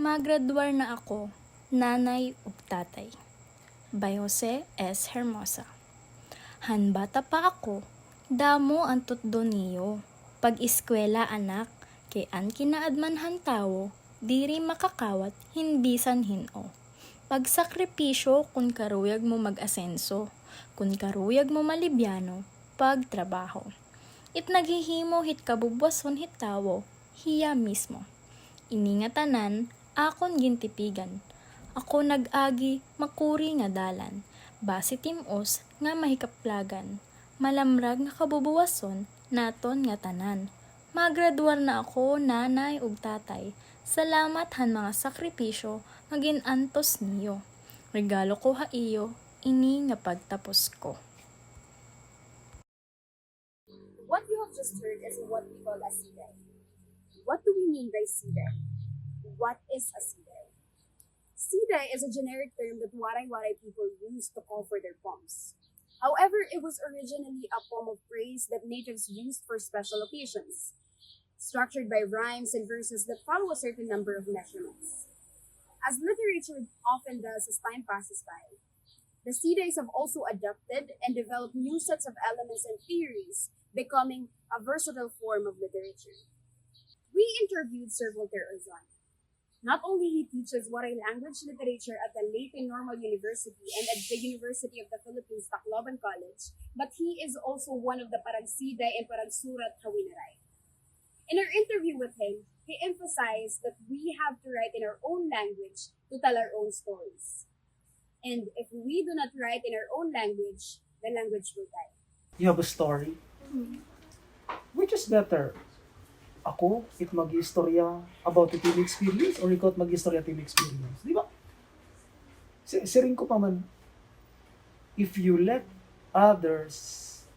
Magradwar na ako, nanay ug tatay. By Jose S. Hermosa. Hanbata pa ako, damo ang tutdo niyo. Pag-eskwela anak, kay an kinaadmanhan tawo, diri makakawat hinbisan hino. Pagsakripisyo kun karuyag mo mag-asenso, kun karuyag mo malibyano, pagtrabaho. It naghihimo hit kabubwason hit tawo, hiya mismo. Iningatanan, akon gintipigan. Ako nag-agi, makuri nga dalan. Basi timos nga mahikaplagan. Malamrag nga kabubuwason, naton nga tanan. Magradwar na ako, nanay ug tatay. Salamat han mga sakripisyo, nga ginantos niyo. Regalo ko ha iyo, ini nga pagtapos ko. What you have just heard is what we call a Siday. What do we mean by Siday? What is a Siday? Siday is a generic term that Waray-Waray people use to call for their poems. However, it was originally a poem of praise that natives used for special occasions, structured by rhymes and verses that follow a certain number of measurements. As literature often does as time passes by, the Sidays have also adapted and developed new sets of elements and theories, becoming a versatile form of literature. We interviewed Sir Voltaire Orzon. Not only he teaches Waray language literature at the Leyte Normal University and at the University of the Philippines Tacloban College, but he is also one of the Paragsiday and Paragsurat Kawinaray. In our interview with him, he emphasized that we have to write in our own language to tell our own stories. And if we do not write in our own language, the language will die. You have a story. Which is better? Ako, it mag-istorya about the team experience or ikaw mag-istorya team experience? Di ba? Siring ko pa man, if you let others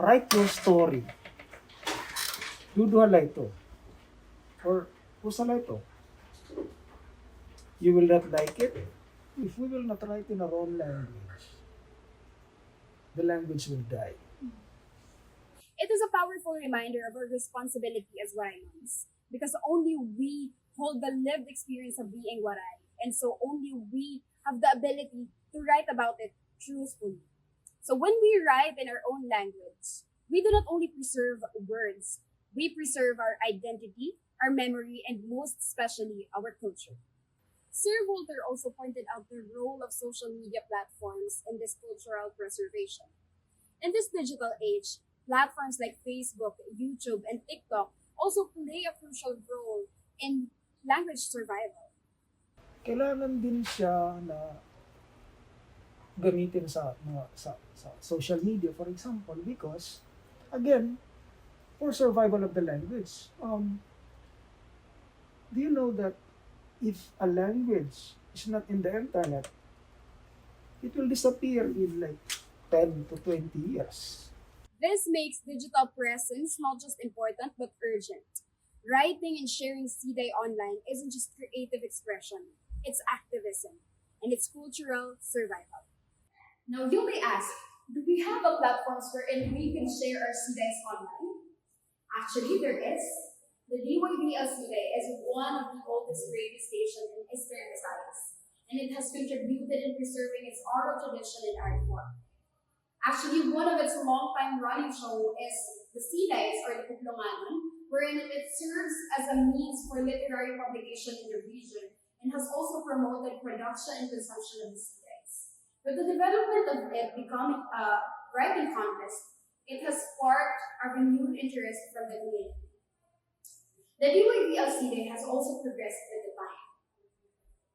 write your story, duduhalay to, or pusalay to, you will not like it. If we will not write in our own language, the language will die. It is a powerful reminder of our responsibility as Warayans, because only we hold the lived experience of being Waray, and so only we have the ability to write about it truthfully. So when we write in our own language, we do not only preserve words, we preserve our identity, our memory, and most especially our culture. Sir Voltaire also pointed out the role of social media platforms in this cultural preservation. In this digital age, platforms like Facebook, YouTube, and TikTok also play a crucial role in language survival. Kailangan din siya na gamitin sa social media, for example, because again, for survival of the language. Do you know that if a language is not in the internet, it will disappear in like 10 to 20 years. This makes digital presence not just important but urgent. Writing and sharing Siday online isn't just creative expression, it's activism, and it's cultural survival. Now you may ask, do we have a platforms wherein we can share our Sidays online? Actually, there is. The DYVL Siday is one of the oldest radio stations in Eastern Visayas, and it has contributed in preserving its oral tradition and art form. Actually, one of its long-time running show is the Sidays or the Kuplonganon, wherein it serves as a means for literary publication in the region and has also promoted production and consumption of the Sidays. With the development of it becoming a writing contest, it has sparked a renewed interest from the community. The DYVL Siday has also progressed with the time,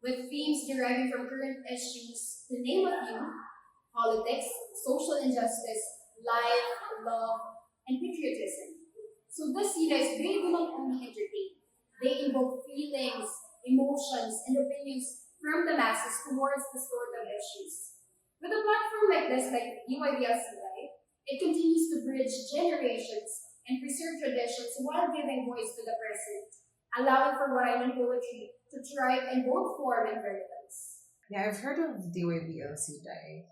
with themes deriving from current issues, to name a few: politics, social injustice, life, love, and patriotism. So the Sidays, they do not only entertain, they invoke feelings, emotions, and opinions from the masses towards the sort of issues. With a platform like this, like DYVL Siday, it continues to bridge generations and preserve traditions while giving voice to the present, allowing for Warayman poetry to thrive in both form and relevance. Yeah, I've heard of DYVL Siday,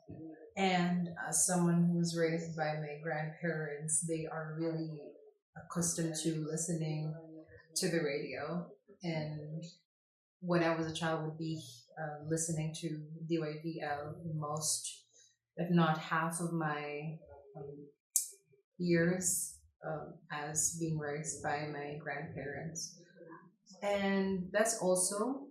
and as someone who was raised by my grandparents, they are really accustomed to listening to the radio, and when I was a child would be listening to DYVL most, if not half of my years as being raised by my grandparents. And that's also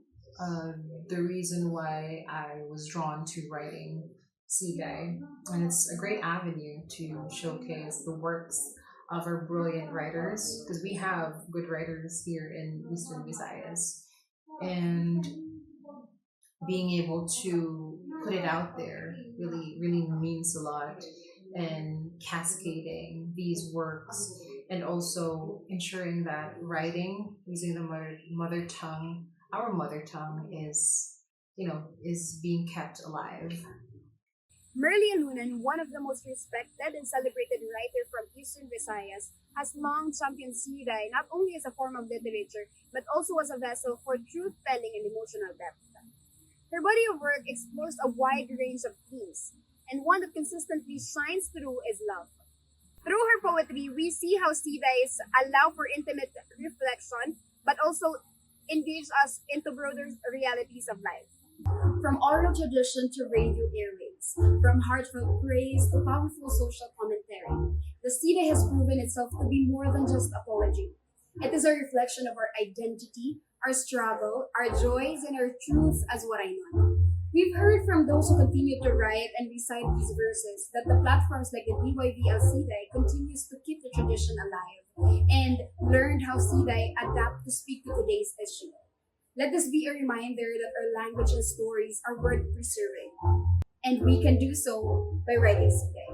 the reason why I was drawn to writing Siday. And it's a great avenue to showcase the works of our brilliant writers, because we have good writers here in Eastern Visayas. And being able to put it out there really means a lot, and cascading these works, and also ensuring that writing using the mother tongue, our mother tongue, is being kept alive. Merly Alunan, one of the most respected and celebrated writer from Eastern Visayas, has long championed Siday not only as a form of literature, but also as a vessel for truth-telling and emotional depth. Her body of work explores a wide range of themes, and one that consistently shines through is love. Through her poetry, we see how Sidays allow for intimate reflection, but also engage us into broader realities of life. From oral tradition to radio airwaves, from heartfelt praise to powerful social commentary, the Siday has proven itself to be more than just a poetry. It is a reflection of our identity, our struggle, our joys, and our truths as what I know. We've heard from those who continue to write and recite these verses that the platforms like the DYVL Siday continues to keep the tradition alive, and learned how Siday adapt to speak to today's issue. Let this be a reminder that our language and stories are worth preserving, and we can do so by writing Siday.